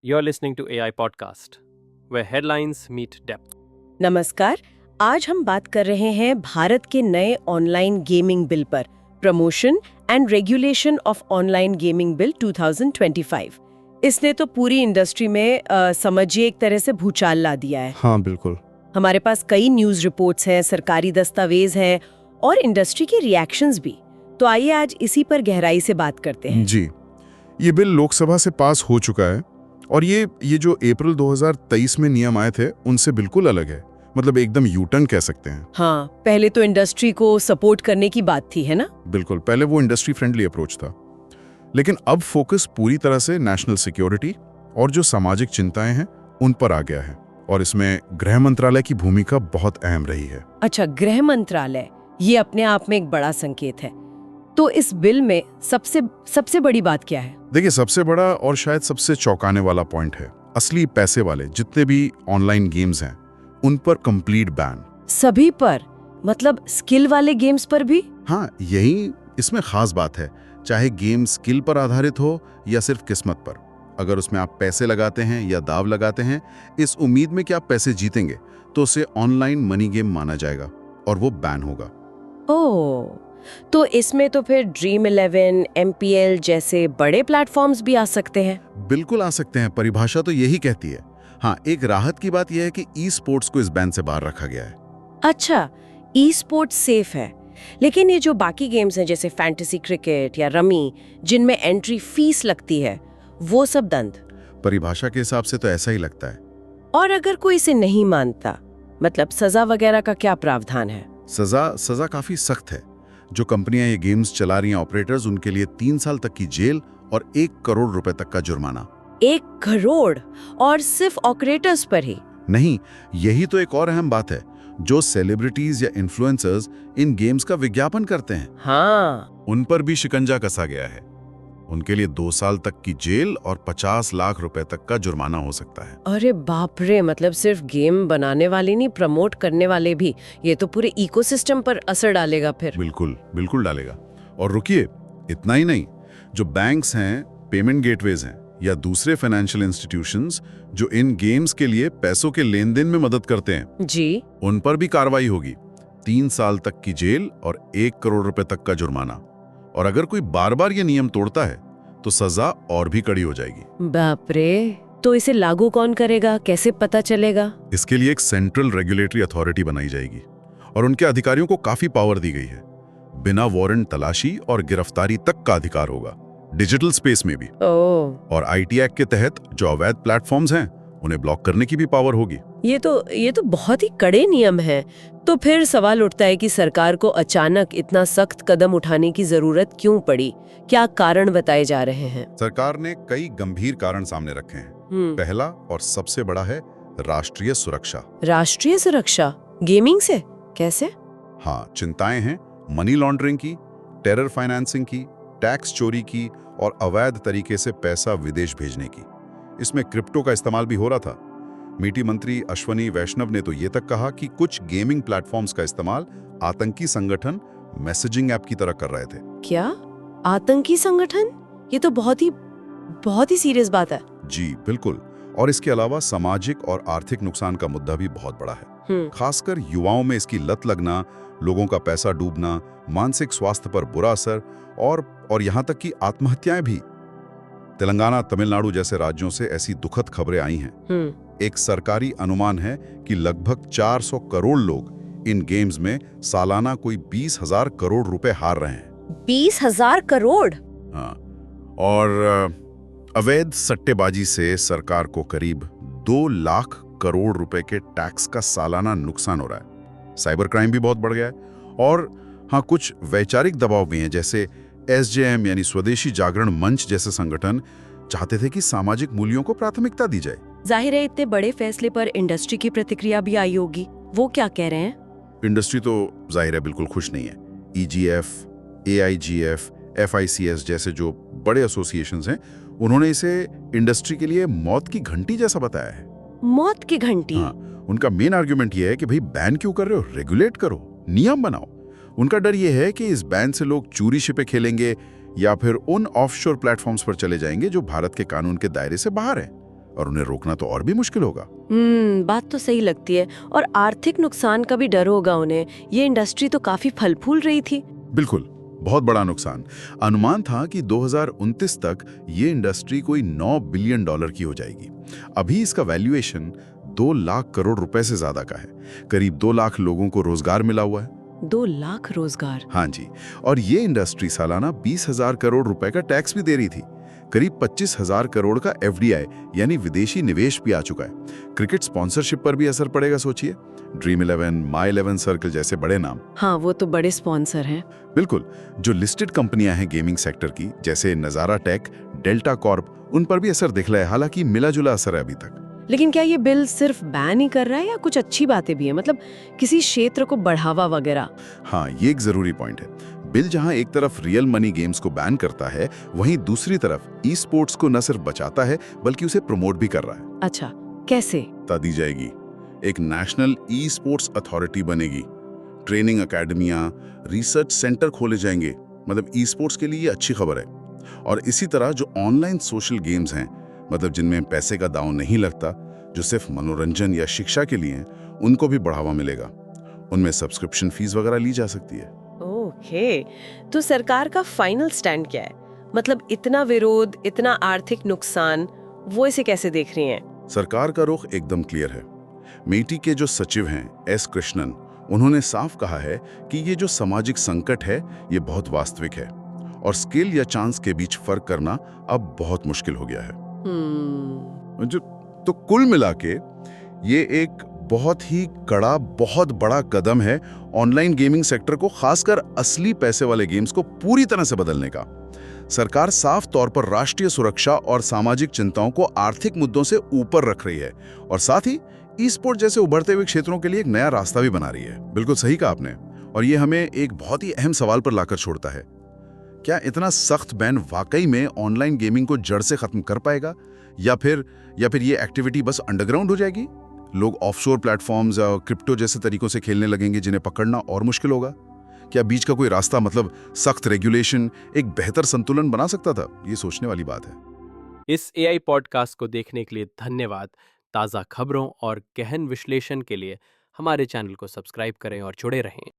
You're listening to AI Podcast, where headlines meet depth. नमस्कार। आज हम बात कर रहे हैं भारत के नए ऑनलाइन गेमिंग बिल पर, promotion and regulation of online gaming bill 2025। इसने तो पूरी इंडस्ट्री में समझिए एक तरह से भूचाल ला दिया है। हाँ बिल्कुल। हमारे पास कई न्यूज़ रिपोर्ट्स हैं, सरकारी दस्तावेज हैं और इंडस्ट्री के रिएक्शंस भी। तो आइए आज इसी पर गहराई से बात करते हैं। जी, ये बिल लोकसभा से पास हो चुका है और ये जो अप्रैल 2023 में नियम आए थे उनसे बिल्कुल अलग है। मतलब एकदम यूटर्न कह सकते हैं। हाँ, पहले तो इंडस्ट्री को सपोर्ट करने की बात थी, है ना? बिल्कुल, पहले वो इंडस्ट्री फ्रेंडली अप्रोच था, लेकिन अब फोकस पूरी तरह से नेशनल सिक्योरिटी और जो सामाजिक चिंताएं हैं उन पर आ गया है और इसमें गृह मंत्रालय की भूमिका बहुत अहम रही है। अच्छा, गृह मंत्रालय, ये अपने आप में एक बड़ा संकेत है। तो इस बिल में सबसे बड़ी बात क्या है? देखिए, सबसे बड़ा और शायद सबसे चौंकाने वाला पॉइंट है असली पैसे वाले जितने भी ऑनलाइन गेम्स हैं उन पर कंप्लीट बैन। सभी पर? मतलब स्किल वाले गेम्स पर भी? हाँ, यही इसमें खास बात है। चाहे गेम स्किल पर आधारित हो या सिर्फ किस्मत पर, अगर उसमें आप पैसे लगाते हैं या दाव लगाते हैं इस उम्मीद में कि आप पैसे जीतेंगे, तो उसे ऑनलाइन मनी गेम माना जाएगा और वो बैन होगा। ओह, तो इसमें तो फिर Dream11, MPL जैसे बड़े प्लेटफॉर्म्स भी आ सकते हैं? बिल्कुल आ सकते हैं, परिभाषा तो यही कहती है। हाँ, एक राहत की बात यह है कि ई स्पोर्ट्स को इस बैन से बाहर रखा गया है। अच्छा, ई स्पोर्ट्स सेफ है, लेकिन ये जो बाकी गेम्स हैं जैसे फैंटेसी क्रिकेट या रमी, जिनमें एंट्री फीस लगती है, वो सब दंड? परिभाषा के हिसाब से तो ऐसा ही लगता है। और अगर कोई इसे नहीं मानता, मतलब सजा वगैरह का क्या प्रावधान है? सजा काफी सख्त है। जो कंपनियां ये गेम्स चला रही हैं, ऑपरेटर्स, उनके लिए 3 साल तक की जेल और 1 करोड़ रुपए तक का जुर्माना। 1 करोड़? और सिर्फ ऑपरेटर्स पर ही? नहीं, यही तो एक और अहम बात है। जो सेलिब्रिटीज या इन्फ्लुएंसर्स इन गेम्स का विज्ञापन करते हैं, हाँ, उन पर भी शिकंजा कसा गया है। उनके लिए 2 साल तक की जेल और 50 लाख रुपए तक का जुर्माना हो सकता है। अरे बाप रे, मतलब सिर्फ गेम बनाने वाले नहीं, प्रमोट करने वाले भी। ये तो पूरे इकोसिस्टम पर असर डालेगा फिर। बिल्कुल बिल्कुल डालेगा। और रुकिए, इतना ही नहीं, जो बैंक्स हैं, पेमेंट गेटवेज हैं या दूसरे फाइनेंशियल इंस्टीट्यूशंस जो इन गेम्स के लिए पैसों के लेन देन में मदद करते हैं जी, उन पर भी कार्रवाई होगी। 3 साल तक की जेल और 1 करोड़ रुपए तक का जुर्माना। और अगर कोई बार बार ये नियम तोड़ता है तो सजा और भी कड़ी हो जाएगी। बाप रे, तो इसे लागू कौन करेगा, कैसे पता चलेगा? इसके लिए एक सेंट्रल रेगुलेटरी अथॉरिटी बनाई जाएगी और उनके अधिकारियों को काफी पावर दी गई है। बिना वारंट तलाशी और गिरफ्तारी तक का अधिकार होगा, डिजिटल स्पेस में भी। ओह, और आईटी एक्ट के तहत जो अवैध प्लेटफॉर्म्स हैं उन्हें ब्लॉक करने की भी पावर होगी। ये तो बहुत ही कड़े नियम हैं। तो फिर सवाल उठता है कि सरकार को अचानक इतना सख्त कदम उठाने की जरूरत क्यों पड़ी? क्या कारण बताए जा रहे हैं? सरकार ने कई गंभीर कारण सामने रखे हैं। पहला और सबसे बड़ा है राष्ट्रीय सुरक्षा। राष्ट्रीय सुरक्षा? गेमिंग से कैसे? हाँ, चिंताएं हैं मनी लॉन्ड्रिंग की, टेरर फाइनेंसिंग की, टैक्स चोरी की और अवैध तरीके से पैसा विदेश भेजने की। इसमें क्रिप्टो का इस्तेमाल भी हो रहा था। मीटी मंत्री अश्वनी वैष्णव ने तो ये तक कहा कि कुछ गेमिंग प्लेटफॉर्म्स का इस्तेमाल आतंकी संगठन मैसेजिंग ऐप की तरह कर रहे थे। क्या? आतंकी संगठन? ये तो बहुत ही सीरियस बात है। जी बिल्कुल। और इसके अलावा सामाजिक और आर्थिक नुकसान का मुद्दा भी बहुत बड़ा है। खासकर युवाओं में इसकी लत लगना, लोगों का पैसा डूबना, मानसिक स्वास्थ्य पर बुरा असर और यहाँ तक कि आत्महत्याएं भी। तेलंगाना, तमिलनाडु जैसे राज्यों से ऐसी दुखद खबरें आई हैं। एक सरकारी अनुमान है कि लगभग 400 करोड़ लोग इन गेम्स में सालाना कोई 20,000 करोड़ रुपए हार रहे हैं। 20,000 करोड़? हाँ, और अवैध सट्टेबाजी से सरकार को करीब 2 लाख करोड़ रुपए के टैक्स का सालाना नुकसान हो रहा है। साइबर क्राइम भी बहुत बढ़ गया है। और हाँ, कुछ वैचारिक दबाव भी हैं, जैसे SJM यानी स्वदेशी जागरण मंच जैसे संगठन चाहते थे कि सामाजिक मूल्यों को प्राथमिकता दी जाए। जाहिर है इतने बड़े फैसले पर इंडस्ट्री की प्रतिक्रिया भी आई होगी। वो क्या कह रहे हैं? इंडस्ट्री तो जाहिर है बिल्कुल खुश नहीं है। EGF, AIGF, FICS जैसे जो बड़े एसोसिएशंस हैं, उन्होंने इसे इंडस्ट्री के लिए मौत की घंटी जैसा बताया है। मौत की घंटी? हाँ, उनका मेन आर्ग्यूमेंट ये है कि भाई बैन क्यों कर रहे हो, रेगुलेट करो, नियम बनाओ। उनका डर ये है कि इस बैन से लोग चोरी छिपे खेलेंगे या फिर उन ऑफशोर प्लेटफॉर्म्स पर चले जाएंगे जो भारत के कानून के दायरे से बाहर है। और उन्हें रोकना तो और भी मुश्किल होगा। बात तो सही लगती है। और आर्थिक नुकसान का भी डर होगा उन्हें। ये इंडस्ट्री तो काफी फल फूल रही थी। बिल्कुल, बहुत बड़ा नुकसान। अनुमान था कि 2029 तक ये इंडस्ट्री कोई $9 बिलियन की हो जाएगी। अभी इसका वैल्यूएशन 2 लाख करोड़ रुपए से ज्यादा का है। करीब 2 लाख लोगों को रोजगार मिला हुआ है। 2 लाख रोजगार? हाँ जी, और ये इंडस्ट्री सालाना 20,000 करोड़ रुपए का टैक्स भी दे रही थी। करीब 25,000 करोड़ का FDI यानी विदेशी निवेश भी आ चुका है। क्रिकेट स्पॉन्सरशिप पर भी असर पड़ेगा, सोचिए। ड्रीम 11, माई 11 सर्कल जैसे बड़े नाम। हाँ, वो तो बड़े स्पॉन्सर हैं। बिल्कुल, जो लिस्टेड कंपनियां हैं गेमिंग सेक्टर की, जैसे नजारा टेक, डेल्टा कॉर्प, उन पर भी असर दिख रहा है। हालांकि मिला जुला असर है अभी तक। लेकिन क्या ये बिल सिर्फ बैन ही कर रहा है या कुछ अच्छी बातें भी है? मतलब किसी क्षेत्र को बढ़ावा वगैरह? हाँ, ये एक जरूरी पॉइंट है। बिल जहां एक तरफ रियल मनी गेम्स को बैन करता है, वहीं दूसरी तरफ ई स्पोर्ट्स को न सिर्फ बचाता है बल्कि उसे प्रमोट भी कर रहा है। अच्छा, कैसे? बता दी जाएगी। एक नेशनल ई स्पोर्ट्स अथॉरिटी बनेगी, ट्रेनिंग अकेडमियां, रिसर्च सेंटर खोले जाएंगे। मतलब ई स्पोर्ट्स के लिए ये अच्छी खबर है। और इसी तरह जो ऑनलाइन सोशल गेम्स हैं, मतलब जिनमें पैसे का दांव नहीं लगता, जो सिर्फ मनोरंजन या शिक्षा के लिए हैं, उनको भी बढ़ावा मिलेगा। उनमें सब्सक्रिप्शन फीस वगैरह ली जा सकती है। ओके, तो सरकार का फाइनल स्टैंड क्या है? मतलब इतना विरोध, इतना आर्थिक नुकसान, वो इसे कैसे देख रही हैं? सरकार का रुख एकदम क्लियर है। मेटी के जो सचिव हैं S कृष्णन, उन्होंने साफ कहा है कि ये जो सामाजिक संकट है, ये बहुत वास्तविक है और स्किल या चांस के बीच फर्क करना अब बहुत मुश्किल हो गया है। तो कुल मिला के ये एक बहुत ही कड़ा, बहुत बड़ा कदम है ऑनलाइन गेमिंग सेक्टर को, खासकर असली पैसे वाले गेम्स को पूरी तरह से बदलने का। सरकार साफ तौर पर राष्ट्रीय सुरक्षा और सामाजिक चिंताओं को आर्थिक मुद्दों से ऊपर रख रही है और साथ ही ई स्पोर्ट जैसे उभरते हुए क्षेत्रों के लिए एक नया रास्ता भी बना रही है। बिल्कुल सही कहा आपने। और ये हमें एक बहुत ही अहम सवाल पर लाकर छोड़ता है, क्या इतना सख्त बैन वाकई में ऑनलाइन गेमिंग को जड़ से खत्म कर पाएगा, या फिर ये एक्टिविटी बस अंडरग्राउंड हो जाएगी? लोग ऑफशोर प्लेटफॉर्म्स और क्रिप्टो जैसे तरीकों से खेलने लगेंगे जिन्हें पकड़ना और मुश्किल होगा? क्या बीच का कोई रास्ता, मतलब सख्त रेगुलेशन, एक बेहतर संतुलन बना सकता था? ये सोचने वाली बात है। इस AI पॉडकास्ट को देखने के लिए धन्यवाद। ताज़ा खबरों और गहन विश्लेषण के लिए हमारे चैनल को सब्सक्राइब करें और जुड़े रहें।